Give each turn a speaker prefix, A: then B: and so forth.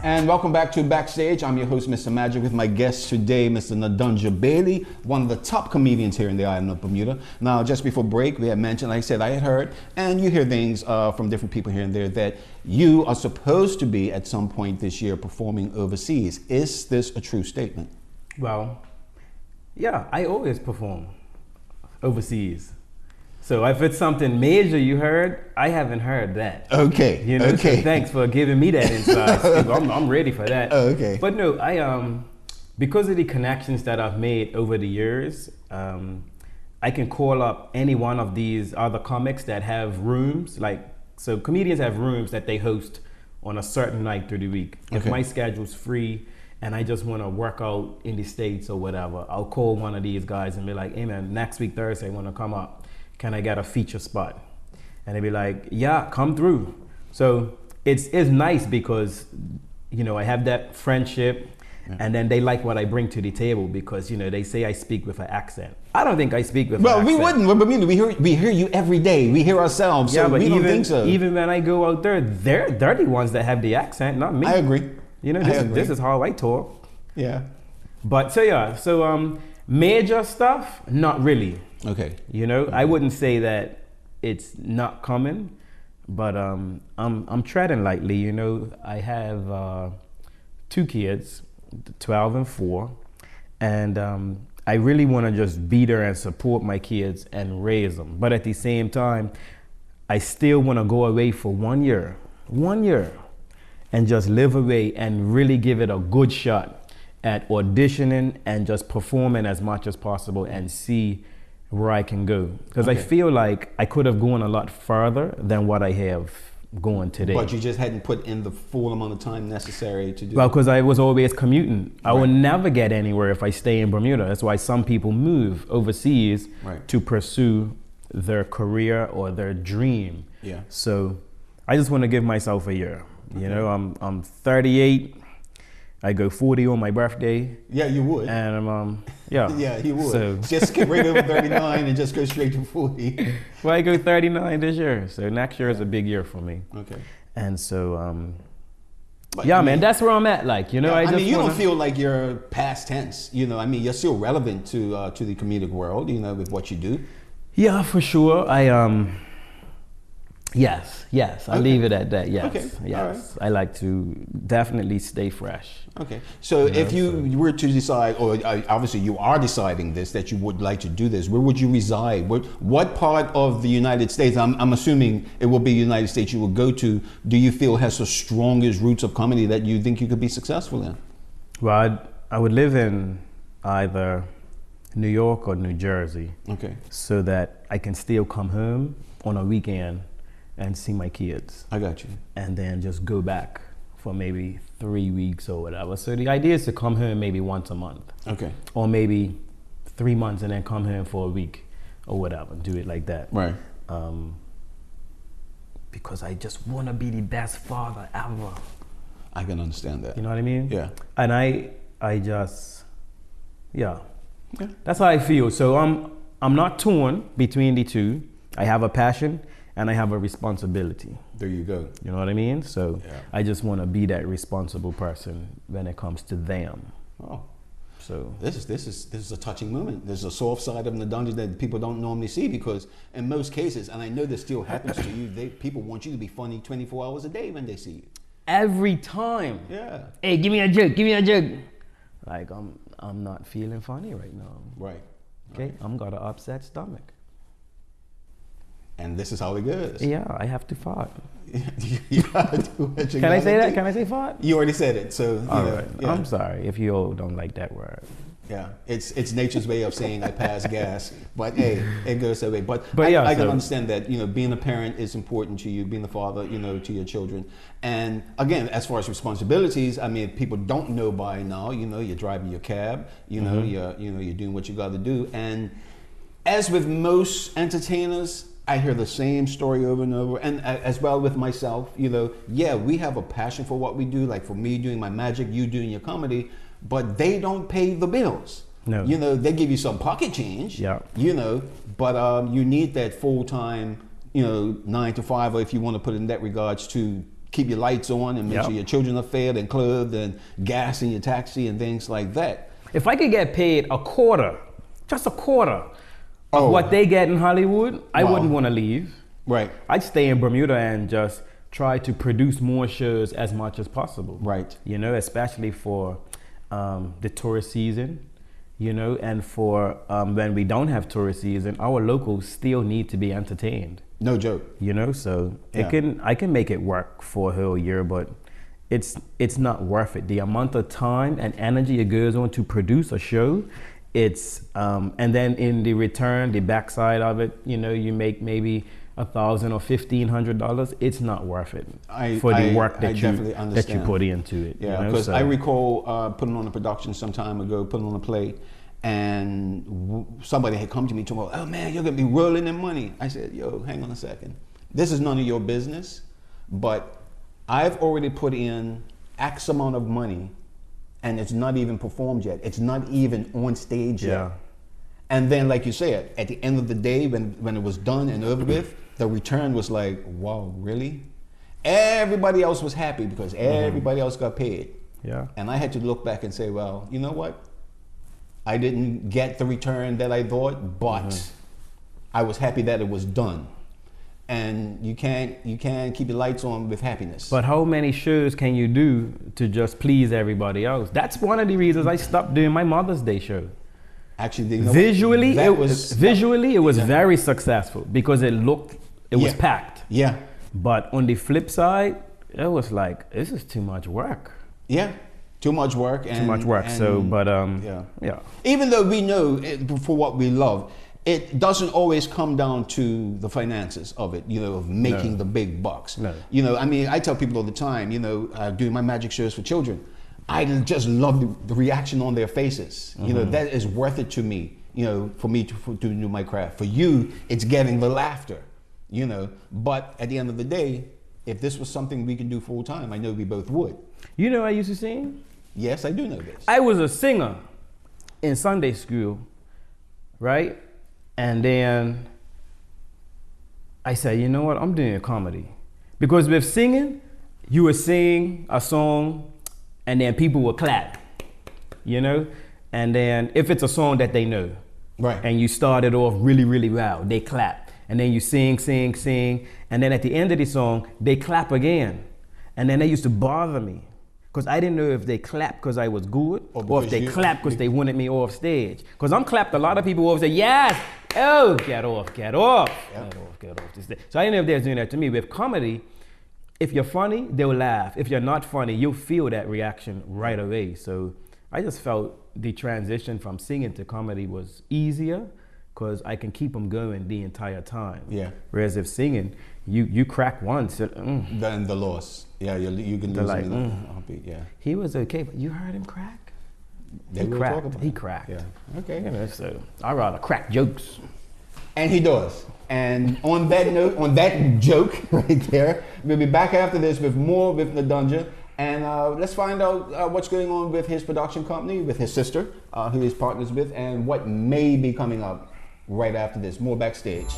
A: And welcome back to Backstage. I'm your host, Mr. Magic, with my guest today, Mr. Nadanja Bailey, one of the top comedians here in the island of Bermuda. Now, just before break, we had mentioned, like I said, I had heard, and you hear things from different people here and there, that you are supposed to be, at some point this year, performing overseas. Is this a true statement?
B: Well, yeah, I always perform overseas. So if it's something major you heard, I haven't heard that.
A: Okay.
B: You know,
A: okay.
B: So thanks for giving me that insight. I'm ready for that.
A: Okay.
B: But no, I because of the connections that I've made over the years, I can call up any one of these other comics that have rooms. So comedians have rooms that they host on a certain night through the week. Okay. If my schedule's free and I just want to work out in the States or whatever, I'll call one of these guys and be like, hey man, next week Thursday I want to come up. Can I get a feature spot? And they'd be like, yeah, come through. So it's nice because, you know, I have that friendship, and then they like what I bring to the table because, you know, they say I speak with an accent. I don't think I speak with an accent.
A: Well, we wouldn't. But we hear you every day. We hear ourselves, so
B: but
A: we don't think so.
B: Even when I go out there, they're the ones that have the accent, not me.
A: I agree.
B: You know, this is how I talk.
A: Yeah.
B: But so major stuff, not really.
A: Okay.
B: You know, I wouldn't say that it's not coming, but I'm treading lightly. You know, I have 2 kids, 12 and 4, and I really want to just be there and support my kids and raise them. But at the same time, I still want to go away for 1 year, and just live away and really give it a good shot at auditioning and just performing as much as possible and see where I can go, because I feel like I could have gone a lot further than what I have going today.
A: But you just hadn't put in the full amount of time necessary to do.
B: Well, because I was always commuting. I would never get anywhere if I stay in Bermuda. That's why some people move overseas to pursue their career or their dream. Yeah. So I just want to give myself a year. You know, I'm 38. I go 40 on my birthday.
A: Yeah, you would.
B: And yeah,
A: you would.
B: So
A: just skip right over 39 and just go straight to 40.
B: Well, I go 39 this year, so next year is a big year for me.
A: Okay.
B: And so, man, that's where I'm at. Like, you know,
A: I mean, you don't feel like you're past tense. You know, I mean, you're still relevant to the comedic world. You know, with what you do.
B: Yeah, for sure. Yes. I'll leave it at that. Yes.
A: Okay.
B: Yes. Right. I like to definitely stay fresh.
A: Okay. So if you were to decide, or obviously you are deciding this, that you would like to do this, where would you reside? What part of the United States, I'm assuming it will be the United States you will go to, do you feel has the strongest roots of comedy that you think you could be successful in?
B: Well, I would live in either New York or New Jersey. Okay. So that I can still come home on a weekend and see my kids.
A: I got you.
B: And then just go back for maybe 3 weeks or whatever. So the idea is to come home maybe once a month. Okay. Or maybe 3 months and then come home for a week or whatever. Do it like that. Right. Because I just want to be the best father ever.
A: I can understand that.
B: You know what I mean?
A: Yeah.
B: And I just, that's how I feel. So I'm not torn between the two. I have a passion and I have a responsibility.
A: There you go.
B: You know what I mean? So I just want to be that responsible person when it comes to them.
A: Oh,
B: so
A: this is a touching moment. There's a soft side of Nadanja that people don't normally see, because in most cases, and I know this still happens to you, people want you to be funny 24 hours a day when they see you.
B: Every time.
A: Yeah.
B: Hey, give me a joke. Like I'm not feeling funny right now.
A: Right.
B: Okay, I'm got an upset stomach.
A: And this is how it goes.
B: Yeah, I have to fart.
A: You gotta do what you
B: Can I say that?
A: do.
B: Can I say fart?
A: You already said it, so you know,
B: right.
A: yeah.
B: I'm sorry if you all don't like that word.
A: Yeah, it's nature's way of saying I pass gas, but hey, it goes that way. But
B: yeah,
A: I can understand that, you know, being a parent is important to you, being a father, you know, to your children. And again, as far as responsibilities, I mean, people don't know by now, you know, you're driving your cab, you know, you're doing what you got to do. And as with most entertainers, I hear the same story over and over, and as well with myself, you know, yeah, we have a passion for what we do, like for me doing my magic, you doing your comedy, but they don't pay the bills. No. You know, they give you some pocket change, you know, but you need that full-time, you know, 9 to 5, or if you want to put it in that regards, to keep your lights on and make
B: Yep.
A: sure your children are fed and clothed and gas in your taxi and things like that.
B: If I could get paid a quarter, just a quarter of what they get in Hollywood, I
A: Wow.
B: wouldn't want to leave.
A: Right.
B: I'd stay in Bermuda and just try to produce more shows as much as possible.
A: Right.
B: You know, especially for the tourist season, you know, and for when we don't have tourist season, our locals still need to be entertained.
A: No joke.
B: You know, so
A: Yeah.
B: I can make it work for a whole year, but it's not worth it. The amount of time and energy it goes on to produce a show, it's and then in the return, the backside of it, you know, you make maybe $1,000 or $1,500. It's not worth it for the work that you put into it.
A: Yeah,
B: you know?
A: because
B: So,
A: I recall putting on a production some time ago, putting on a play, and somebody had come to me and told me, "Oh man, you're gonna be rolling in money." I said, "Yo, hang on a second. This is none of your business, but I've already put in X amount of money, and it's not even performed yet. It's not even on stage yet."
B: yeah.
A: And then, like you said, at the end of the day, when it was done and over with, the return was like, wow, really? Everybody else was happy because everybody else got paid.
B: Yeah.
A: And I had to look back and say, well, you know what? I didn't get the return that I thought, but I was happy that it was done. And you can't keep your lights on with happiness.
B: But how many shows can you do to just please everybody else? That's one of the reasons I stopped doing my Mother's Day show.
A: Actually, you know
B: Visually,
A: what?
B: it was very successful because it was packed.
A: Yeah.
B: But on the flip side, it was like, this is too much work.
A: Yeah. Too much work. And,
B: Too much work. So, but
A: yeah. Even though we know for what we love, it doesn't always come down to the finances of it, you know, of making the big bucks.
B: No.
A: You know, I mean, I tell people all the time, you know, doing my magic shows for children, I just love the reaction on their faces. You know, that is worth it to me, you know, for me to do my craft. For you, it's getting the laughter, you know. But at the end of the day, if this was something we could do full time, I know we both would.
B: You know I used to sing?
A: Yes, I do know this.
B: I was a singer in Sunday school, right? And then I said, you know what, I'm doing a comedy. Because with singing, you would sing a song and then people will clap, you know? And then if it's a song that they know,
A: Right.
B: and you started off really, really well, they clap. And then you sing, sing, sing. And then at the end of the song, they clap again. And then they used to bother me. Because I didn't know if they clapped because I was good or if they clapped because they wanted me off stage. Because I'm clapped, a lot of people will say, yes, oh, get off, get off, get off. So I didn't know if they were doing that to me. With comedy, if you're funny, they'll laugh. If you're not funny, you'll feel that reaction right away. So I just felt the transition from singing to comedy was easier because I can keep them going the entire time.
A: Yeah.
B: Whereas if singing, you crack once.
A: Then the loss. Yeah, you can lose
B: like,
A: him in a heartbeat. Yeah.
B: He was okay, but you heard him crack?
A: They
B: He
A: will
B: cracked.
A: talk about
B: He
A: it.
B: cracked.
A: Yeah. Okay.
B: You know, so I rather crack jokes.
A: And he does. And on that note, on that joke right there, we'll be back after this with more with Nadanja. And let's find out what's going on with his production company, with his sister, who he's partners with, and what may be coming up right after this. More Backstage.